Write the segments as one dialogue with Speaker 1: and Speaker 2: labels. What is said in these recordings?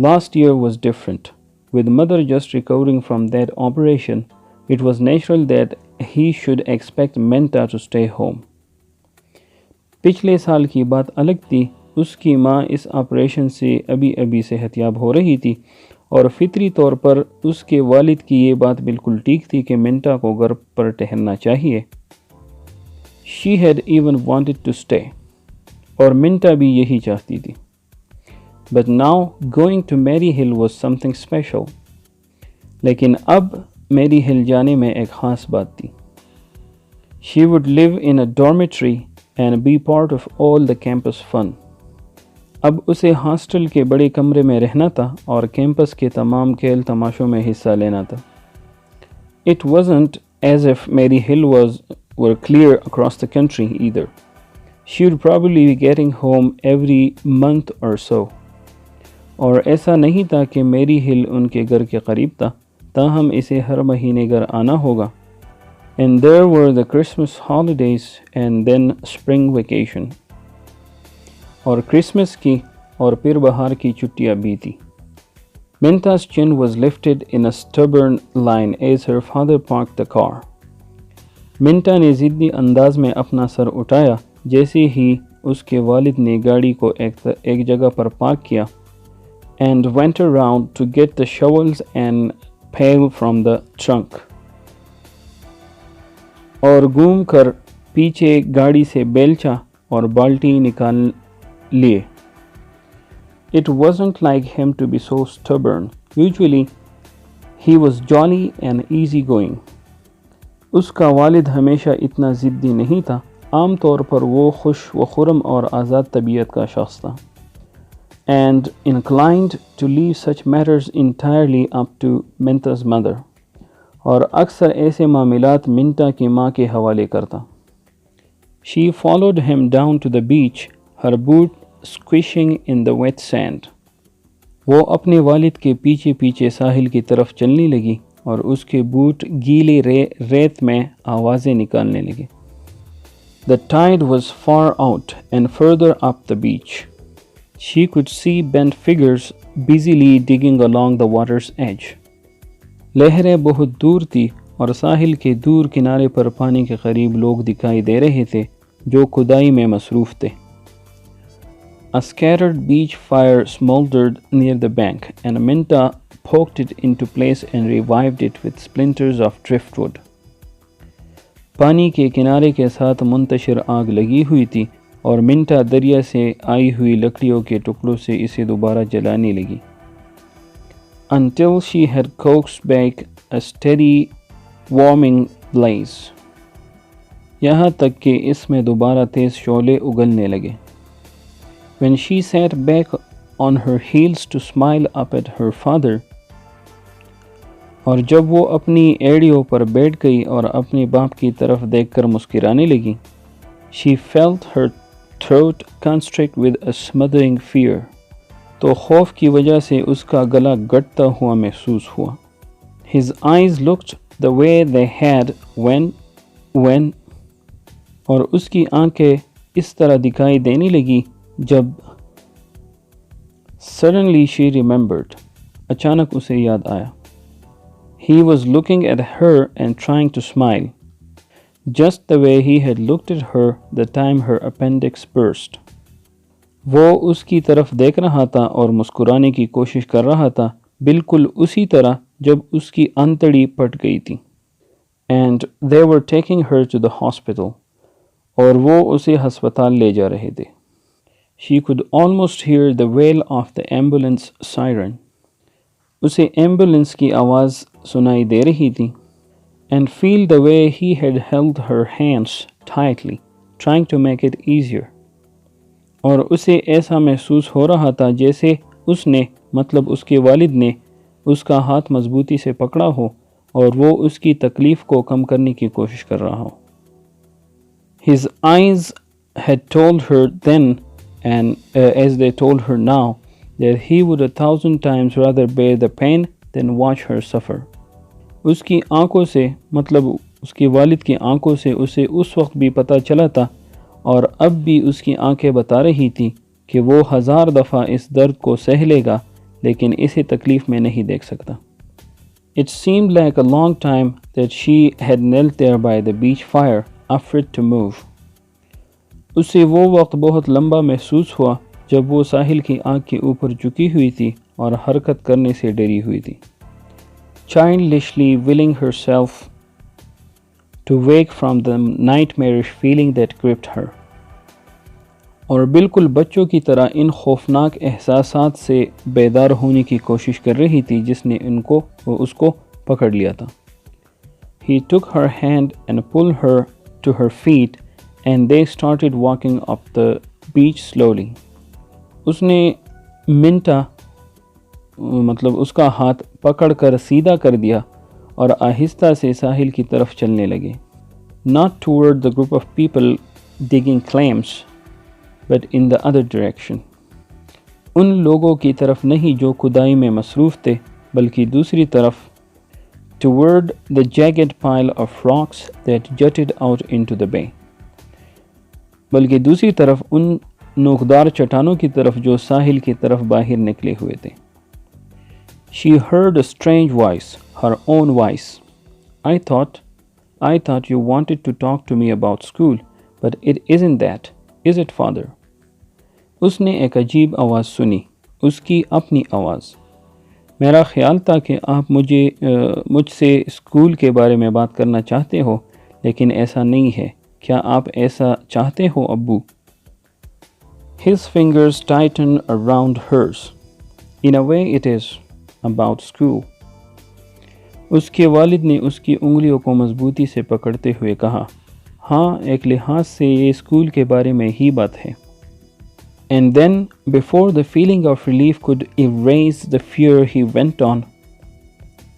Speaker 1: Last year was different. With mother just recovering from that operation, it was natural that he should expect Menta to stay home. پچھلے سال کی بات الگ تھی. اس کی ماں اس آپریشن سے ابھی صحتیاب ہو رہی تھی اور فطری طور پر اس کے والد کی یہ بات بالکل ٹھیک تھی کہ منٹا کو گھر پر ٹہلنا چاہیے. She had even wanted to stay. اور منٹا بھی یہی چاہتی تھی. But now going to Mary Hill was something special. لیکن اب میری ہل جانے میں ایک خاص بات تھی. She would live in a dormitory and be part of all the campus fun. اب اسے ہاسٹل کے بڑے کمرے میں رہنا تھا اور کیمپس کے تمام کھیل تماشوں میں حصہ لینا تھا. It wasn't as if Mary Hill were clear across the country either. She would probably be getting home every month or so. اور ایسا نہیں تھا کہ میری ہل ان کے گھر کے قریب تھا، تاہم اسے ہر مہینے گھر آنا ہوگا. And there were the Christmas holidays and then spring vacation. اور کرسمس کی اور پھر بہار کی چھٹیاں بھی تھی. Minta's chin was lifted in a stubborn line as her father parked the car. منٹا نے ضدی انداز میں اپنا سر اٹھایا جیسے ہی اس کے والد نے گاڑی کو ایک جگہ پر پارک کیا. And went around to get the shovels and pail from the trunk. اور گھوم کر پیچھے گاڑی سے بیلچا اور بالٹی نکال لیے. It wasn't like him to be so stubborn. Usually he was jolly and easygoing. اس کا والد ہمیشہ اتنا ضدی نہیں تھا. عام طور پر وہ خوش و خرم اور آزاد طبیعت کا شخص تھا. And inclined to leave such matters entirely up to Minta's mother. اور اکثر ایسے معاملات منٹا کی ماں کے حوالے کرتا. She followed him down to the beach, her boot squishing in the wet sand. وہ اپنے والد کے پیچھے پیچھے ساحل کی طرف چلنے لگی اور اس کے بوٹ گیلے ریت میں آوازیں نکالنے لگے. The tide was far out and further up the beach. She could see bent figures busily digging along the water's edge. لہریں بہت دور تھی اور ساحل کے دور کنارے پر پانی کے قریب لوگ دکھائی دے رہے تھے جو کھدائی میں مصروف تھے. A scattered beach fire smoldered near the bank and Minta poked it into place and revived it with splinters of driftwood. پانی کے کنارے کے ساتھ منتشر آگ لگی ہوئی تھی اور منٹا دریا سے آئی ہوئی لکڑیوں کے ٹکڑوں سے اسے دوبارہ جلانے لگی. Until she had coaxed back a steady warming blaze. یہاں تک کہ اس میں دوبارہ تیز شعلے اگلنے لگے. When she sat back on her heels to smile up at her father. اور جب وہ اپنی ایڑیوں پر بیٹھ گئی اور اپنے باپ کی طرف دیکھ کر مسکرانے لگی. She felt her throat constrict with a smothering fear. تو خوف کی وجہ سے اس کا گلا گٹتا ہوا محسوس ہوا. His eyes looked the way they had when اور اس کی آنکھیں اس طرح دکھائی دینے لگی جب. Suddenly she remembered. اچانک اسے یاد آیا. He was looking at her and trying to smile. Just the way he had looked at her the time her appendix burst. وہ اس کی طرف دیکھ رہا تھا اور مسکرانے کی کوشش کر رہا تھا بالکل اسی طرح جب اس کی انتڑی پھٹ گئی تھی. And they were taking her to the hospital. اور وہ اسے ہسپتال لے جا رہے تھے. She could almost hear the wail of the ambulance siren. اسے ایمبولینس کی آواز سنائی دے رہی تھی. And feel the way he had held her hands tightly, trying to make it easier. اور اسے ایسا محسوس ہو رہا تھا جیسے اس نے مطلب اس کے والد نے اس کا ہاتھ مضبوطی سے پکڑا ہو اور وہ اس کی تکلیف کو کم کرنے کی کوشش کر رہا ہو. His eyes had told her then and as they told her now that he would 1,000 times rather bear the pain than watch her suffer. اس کی آنکھوں سے مطلب اس کے والد کی آنکھوں سے اسے اس وقت بھی پتہ چلا تھا اور اب بھی اس کی آنکھیں بتا رہی تھی کہ وہ 1000 دفعہ اس درد کو سہ لے گا لیکن اسے تکلیف میں نہیں دیکھ سکتا. It seemed like a long time that she had knelt there by the beach fire, afraid to move. اسے وہ وقت بہت لمبا محسوس ہوا جب وہ ساحل کی آگ کے اوپر جھکی ہوئی تھی اور حرکت کرنے سے ڈری ہوئی تھی. Childishly willing herself to wake from the nightmarish feeling that gripped her. اور بالکل بچوں کی طرح ان خوفناک احساسات سے بیدار ہونے کی کوشش کر رہی تھی جس نے اس کو پکڑ لیا تھا. He took her hand and pulled her to her feet and they started walking up the beach slowly. اس نے منٹا اس کا ہاتھ پکڑ کر سیدھا کر دیا اور آہستہ سے ساحل کی طرف چلنے لگے. Not toward the group of people digging clams, but in the other direction. ان لوگوں کی طرف نہیں جو کھدائی میں مصروف تھے بلکہ دوسری طرف. Toward the jagged pile of rocks that jutted out into the bay. بلکہ دوسری طرف ان نوکدار چٹانوں کی طرف جو ساحل کی طرف باہر نکلے ہوئے تھے. She heard a strange voice, her own voice. I thought you wanted to talk to me about school, but it isn't that, is it, father? اس نے ایک عجیب آواز سنی، اس کی اپنی آواز. میرا خیال تھا کہ آپ مجھ سے اسکول کے بارے میں بات کرنا چاہتے ہو، لیکن ایسا نہیں ہے. کیا آپ ایسا چاہتے ہو ابو؟ His fingers tightened around hers. In a way it is about school. اس کے والد نے اس کی انگلیوں کو مضبوطی سے پکڑتے ہوئے کہا، ہاں ایک لحاظ سے یہ اسکول کے بارے میں ہی بات ہے. And then, before the feeling of relief could erase the fear, he went on,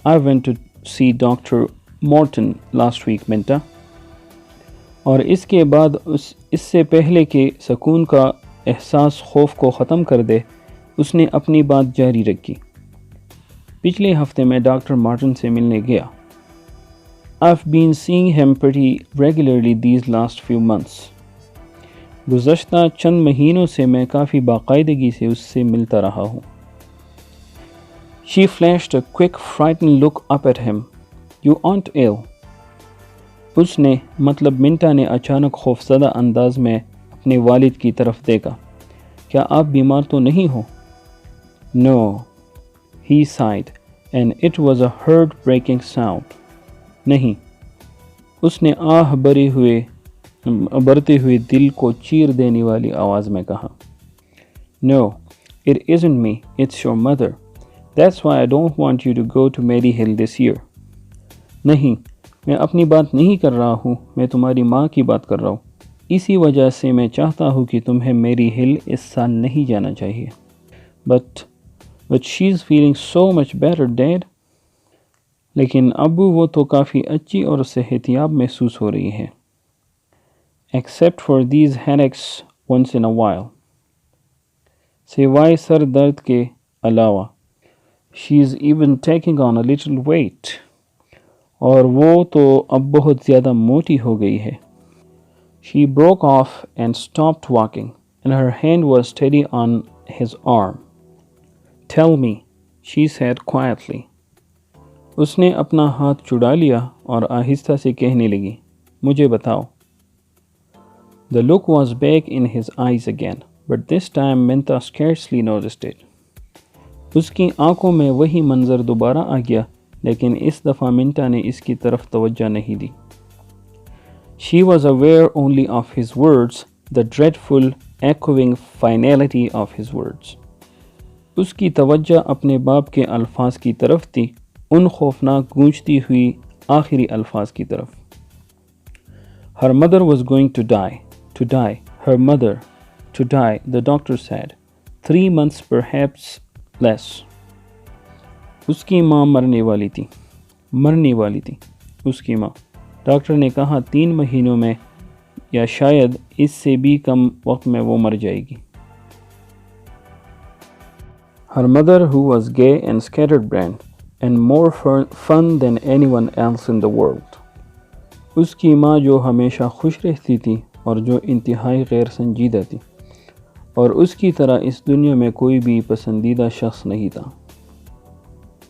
Speaker 1: I went to see Dr. Morton last week, Minta. اور اس کے بعد اس سے پہلے کہ سکون کا احساس خوف کو ختم کر دے اس نے اپنی بات جاری رکھی. پچھلے ہفتے میں ڈاکٹر مارٹن سے ملنے گیا. I've been seeing him pretty regularly these last few months. گزشتہ چند مہینوں سے میں کافی باقاعدگی سے اس سے ملتا رہا ہوں. She flashed a quick, frightened look up at him. You aren't ill. اس نے منٹا نے اچانک خوفزدہ انداز میں اپنے والد کی طرف دیکھا. کیا آپ بیمار تو نہیں ہو؟ No, he sighed, and it was a heart-breaking sound. نہیں. اس نے آہ برتے ہوئے دل کو چیر دینے والی آواز میں کہا. No, it isn't me, it's your mother. That's why I don't want you to go to Maryhill this year. نہیں، میں اپنی بات نہیں کر رہا ہوں، میں تمہاری ماں کی بات کر رہا ہوں. اسی وجہ سے میں چاہتا ہوں کہ تمہیں میری ہل اس سال نہیں جانا چاہیے. But she's feeling so much better, Dad. لیکن ابو وہ تو کافی اچھی اور صحت یاب محسوس ہو رہی ہے. Except for these headaches once in a while. سوائے سر درد کے علاوہ. She's even taking on a little weight. اور وہ تو اب بہت زیادہ موٹی ہو گئی ہے. She broke off and stopped walking, and her hand was steady on his arm. Tell me, she said quietly. اس نے اپنا ہاتھ چھڑا لیا اور آہستہ سے کہنے لگی، مجھے بتاؤ. The look was back in his eyes again, but this time Minta scarcely noticed it. اس کی آنکھوں میں وہی منظر دوبارہ آ گیا، لیکن اس دفعہ منٹا نے اس کی طرف توجہ نہیں دی. She was aware only of his words, the dreadful, echoing finality of his words. اس کی توجہ اپنے باپ کے الفاظ کی طرف تھی، ان خوفناک گونجتی ہوئی آخری الفاظ کی طرف. Her mother was going to die. Her mother, to die, the doctor said. 3 months, perhaps less. اس کی ماں مرنے والی تھی. اس کی ماں. ڈاکٹر نے کہا 3 مہینوں میں یا شاید اس سے بھی کم وقت میں وہ مر جائے گی. Her mother, who was gay and scatterbrained and more fun than anyone else in the world. اس کی ماں جو ہمیشہ خوش رہتی تھی اور جو انتہائی غیر سنجیدہ تھی اور اس کی طرح اس دنیا میں کوئی بھی پسندیدہ شخص نہیں تھا.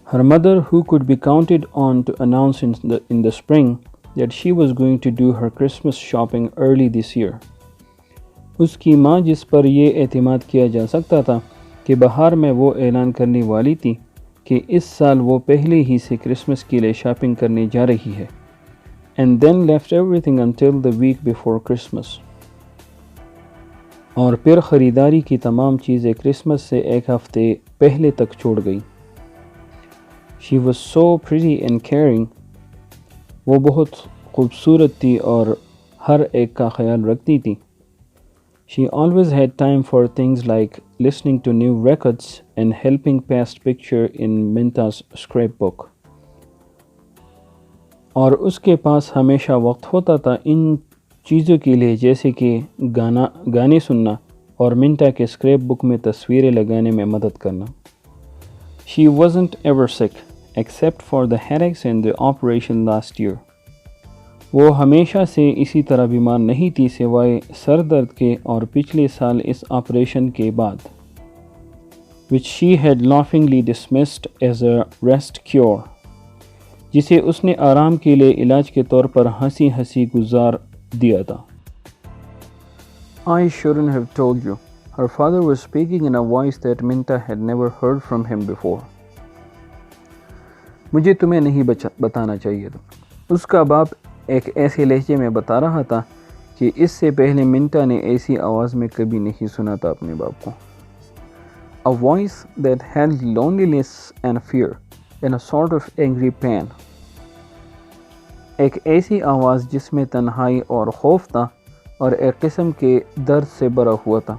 Speaker 1: Her mother, who could be counted on to announce in the spring that she was going to do her Christmas shopping early this year. اس کی ماں جس پر یہ اعتماد کیا جا سکتا تھا کہ بہار میں وہ اعلان کرنے والی تھی کہ اس سال وہ پہلے ہی سے کرسمس کے لیے شاپنگ کرنے جا رہی ہے. And then left everything until the week before Christmas. اور پھر خریداری کی تمام چیزیں کرسمس سے ایک ہفتے پہلے تک چھوڑ گئی. She was so pretty and caring. وہ بہت خوبصورت تھی اور ہر ایک کا خیال رکھتی تھی. She always had time for things like listening to new records and helping paste picture in Minta's scrapbook. اور اس کے پاس ہمیشہ وقت ہوتا تھا ان چیزوں کے لیے جیسے کہ گانے سننا اور منٹا کے اسکریپ بک میں تصویریں لگانے میں مدد کرنا. She wasn't ever sick except for the headaches and the operation last year. وہ ہمیشہ سے اسی طرح بیمار نہیں تھی سوائے سر درد کے اور پچھلے سال اس آپریشن کے بعد which she had laughingly dismissed as a rest cure, جسے اس نے آرام کے لیے علاج کے طور پر ہنسی ہنسی گزار دیا تھا. I shouldn't have told you. Her father was speaking in a voice that Minta had never heard from him before. مجھے تمہیں نہیں بتانا چاہیے تھا. اس کا باپ ایک ایسے لہجے میں بتا رہا تھا کہ اس سے پہلے منٹا نے ایسی آواز میں کبھی نہیں سنا تھا اپنے باپ کو. A voice that held loneliness and fear and a sort of angry pain. ایک ایسی آواز جس میں تنہائی اور خوف تھا اور ایک قسم کے درد سے بھرا ہوا تھا.